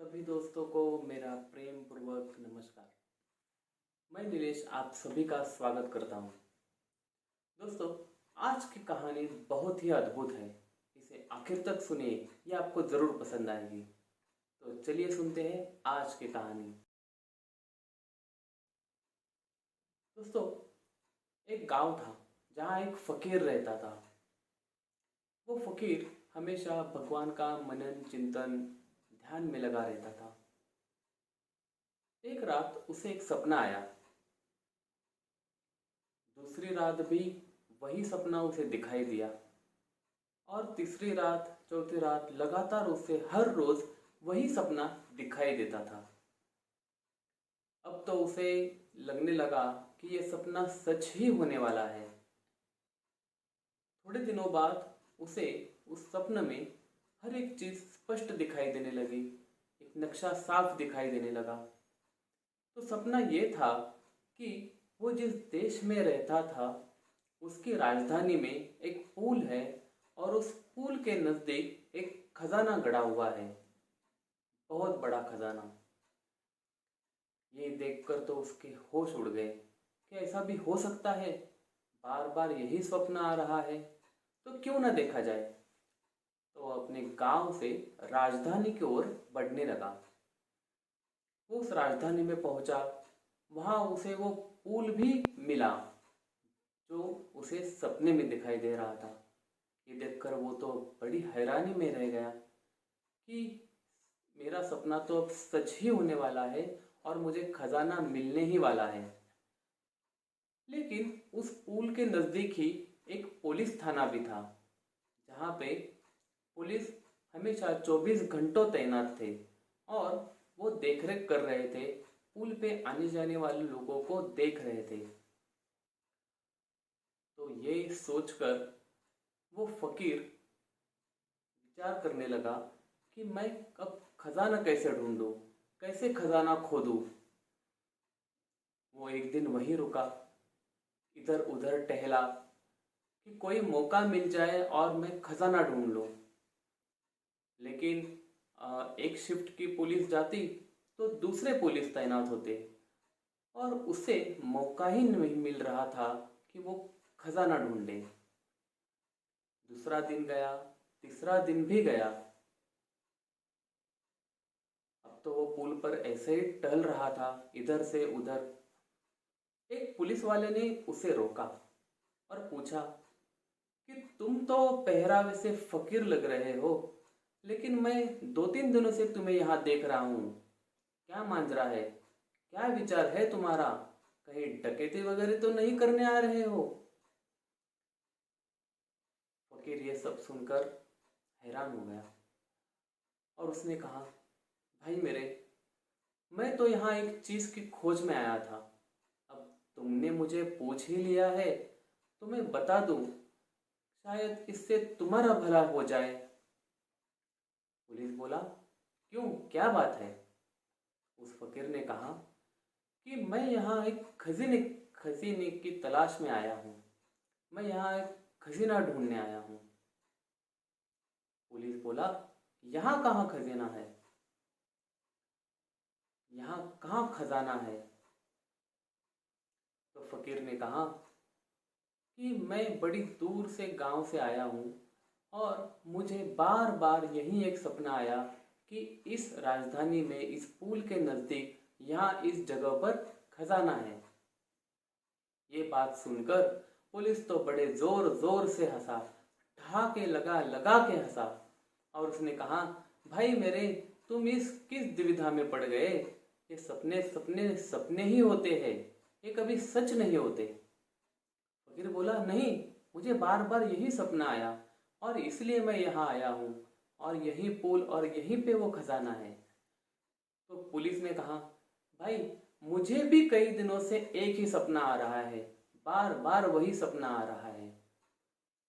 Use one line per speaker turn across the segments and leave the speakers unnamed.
सभी दोस्तों को मेरा प्रेम पूर्वक नमस्कार। मैं नीलेश आप सभी का स्वागत करता हूँ। दोस्तों, आज की कहानी बहुत ही अद्भुत है। इसे आखिर तक सुनिए, ये आपको ज़रूर पसंद आएगी। तो चलिए सुनते हैं आज की कहानी। दोस्तों, एक गांव था जहाँ एक फकीर रहता था। वो फकीर हमेशा भगवान का मनन चिंतन ध्यान में लगा रहता था। एक रात उसे एक सपना आया। दूसरी रात भी वही सपना उसे दिखाई दिया और तीसरी रात चौथी रात लगातार उसे हर रोज वही सपना दिखाई देता था। अब तो उसे लगने लगा कि ये सपना सच ही होने वाला है। थोड़े दिनों बाद उसे उस सपने में हर एक चीज स्पष्ट दिखाई देने लगी। एक नक्शा साफ दिखाई देने लगा। तो सपना ये था कि वो जिस देश में रहता था उसकी राजधानी में एक पुल है और उस पुल के नजदीक एक खजाना गड़ा हुआ है, बहुत बड़ा खजाना। ये देखकर तो उसके होश उड़ गए कि ऐसा भी हो सकता है। बार बार यही स्वप्न आ रहा है, तो क्यों ना देखा जाए। तो अपने गांव से राजधानी की ओर बढ़ने लगा। वो उस राजधानी में पहुंचा। वहां उसे वो पुल भी मिला जो उसे सपने में दिखाई दे रहा था। ये देखकर वो तो बड़ी हैरानी में रह गया कि मेरा सपना तो अब सच ही होने वाला है और मुझे खजाना मिलने ही वाला है। लेकिन उस पुल के नज़दीक ही एक पुलिस थाना भी था, जहाँ पे पुलिस हमेशा 24 घंटों तैनात थे और वो देखरेख कर रहे थे। पुल पे आने जाने वाले लोगों को देख रहे थे। तो ये सोचकर वो फकीर विचार करने लगा कि मैं अब खजाना कैसे ढूंढूं, कैसे खजाना खोदूं। वो एक दिन वहीं रुका, इधर उधर टहला कि कोई मौका मिल जाए और मैं खजाना ढूंढ लूं। लेकिन एक शिफ्ट की पुलिस जाती तो दूसरे पुलिस तैनात होते और उसे मौका ही नहीं मिल रहा था कि वो खजाना ढूंढे। दूसरा दिन गया, तीसरा दिन भी गया। अब तो वो पुल पर ऐसे ही टहल रहा था, इधर से उधर। एक पुलिस वाले ने उसे रोका और पूछा कि तुम तो पहरावे से फकीर लग रहे हो, लेकिन मैं 2-3 दिनों से तुम्हें यहाँ देख रहा हूँ। क्या मांजरा है? क्या विचार है तुम्हारा? कहीं डकैती वगैरह तो नहीं करने आ रहे हो? फकीर ये सब सुनकर हैरान हो गया और उसने कहा, भाई मेरे, मैं तो यहाँ एक चीज की खोज में आया था। अब तुमने मुझे पूछ ही लिया है तो मैं बता दूं, शायद इससे तुम्हारा भला हो जाए। पुलिस बोला, क्यों, क्या बात है? उस फकीर ने कहा कि मैं यहाँ एक खजीने खजीने की तलाश में आया हूँ। मैं यहाँ एक खजीना ढूंढने आया हूँ। पुलिस बोला, यहाँ कहाँ खजीना है? यहाँ कहाँ खजाना है? तो फकीर ने कहा कि मैं बड़ी दूर से गांव से आया हूँ और मुझे बार बार यही एक सपना आया कि इस राजधानी में इस पुल के नज़दीक यहाँ इस जगह पर खजाना है। ये बात सुनकर पुलिस तो बड़े जोर जोर से हंसा, ठहाके लगा लगा के हंसा और उसने कहा, भाई मेरे, तुम इस किस दुविधा में पड़ गए? ये सपने सपने सपने ही होते हैं, ये कभी सच नहीं होते। फकीर बोला, नहीं, मुझे बार बार यही सपना आया और इसलिए मैं यहाँ आया हूँ और यही पुल और यहीं पे वो खजाना है। तो पुलिस ने कहा, भाई मुझे भी कई दिनों से एक ही सपना आ रहा है, बार बार वही सपना आ रहा है।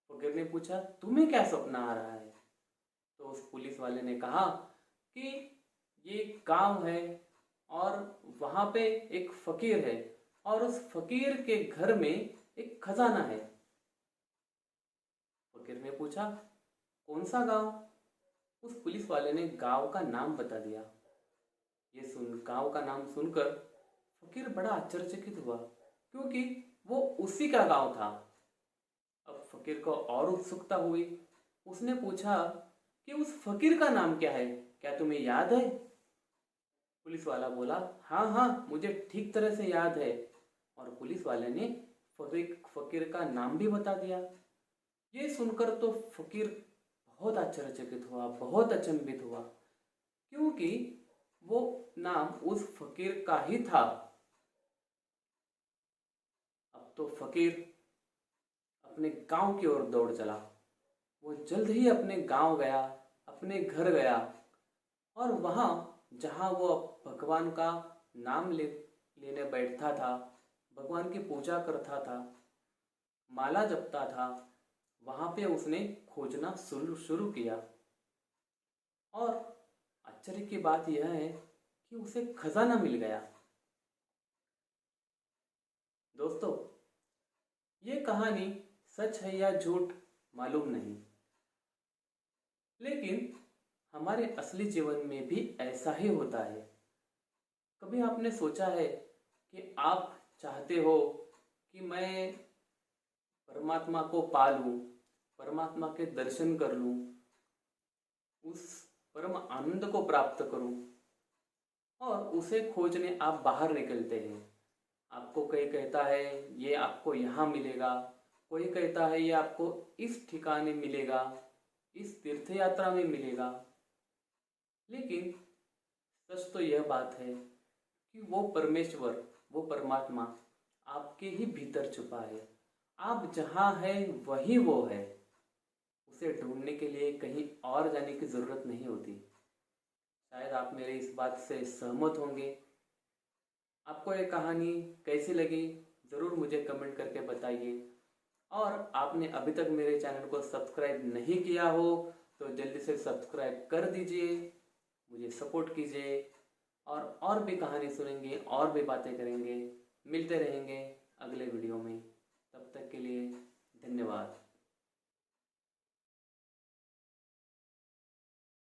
फकीर ने पूछा, तुम्हें क्या सपना आ रहा है? तो उस पुलिस वाले ने कहा कि ये गांव है और वहां पे एक फकीर है और उस फकीर के घर में एक खजाना है। फकीर ने पूछा, कौन सा गांव? उस पुलिस वाले ने गांव का नाम बता दिया। गांव का नाम सुनकर फकीर बड़ा आश्चर्यचकित हुआ, क्योंकि वो उसी का गांव था। अब फकीर को और उत्सुकता हुई। उसने पूछा कि उस फकीर का नाम क्या है, क्या तुम्हें याद है? पुलिस वाला बोला, हाँ हाँ, मुझे ठीक तरह से याद है। और पुलिस वाले ने फकीर का नाम भी बता दिया। ये सुनकर तो फकीर बहुत आश्चर्यचकित हुआ, बहुत अचंभित हुआ, क्योंकि वो नाम उस फकीर का ही था। अब तो फकीर अपने गांव की ओर दौड़ चला। वो जल्द ही अपने गांव गया, अपने घर गया, और वहाँ जहाँ वो भगवान का नाम लेने बैठता था, भगवान की पूजा करता था, माला जपता था, वहाँ पे उसने खोजना शुरू किया। और आश्चर्य की बात यह है कि उसे खजाना मिल गया। दोस्तों, ये कहानी सच है या झूठ मालूम नहीं, लेकिन हमारे असली जीवन में भी ऐसा ही होता है। कभी आपने सोचा है कि आप चाहते हो कि मैं परमात्मा को पा लूं, परमात्मा के दर्शन कर लूं, उस परम आनंद को प्राप्त करूं, और उसे खोजने आप बाहर निकलते हैं। आपको कोई कहता है ये आपको यहाँ मिलेगा, कोई कहता है ये आपको इस ठिकाने मिलेगा, इस तीर्थ यात्रा में मिलेगा। लेकिन सच तो यह बात है कि वो परमेश्वर, वो परमात्मा आपके ही भीतर छुपा है। आप जहाँ है वही वो है। उसे ढूंढने के लिए कहीं और जाने की ज़रूरत नहीं होती। शायद आप मेरे इस बात से सहमत होंगे। आपको ये कहानी कैसी लगी ज़रूर मुझे कमेंट करके बताइए। और आपने अभी तक मेरे चैनल को सब्सक्राइब नहीं किया हो तो जल्दी से सब्सक्राइब कर दीजिए, मुझे सपोर्ट कीजिए, और भी कहानी सुनेंगे, और भी बातें करेंगे, मिलते रहेंगे।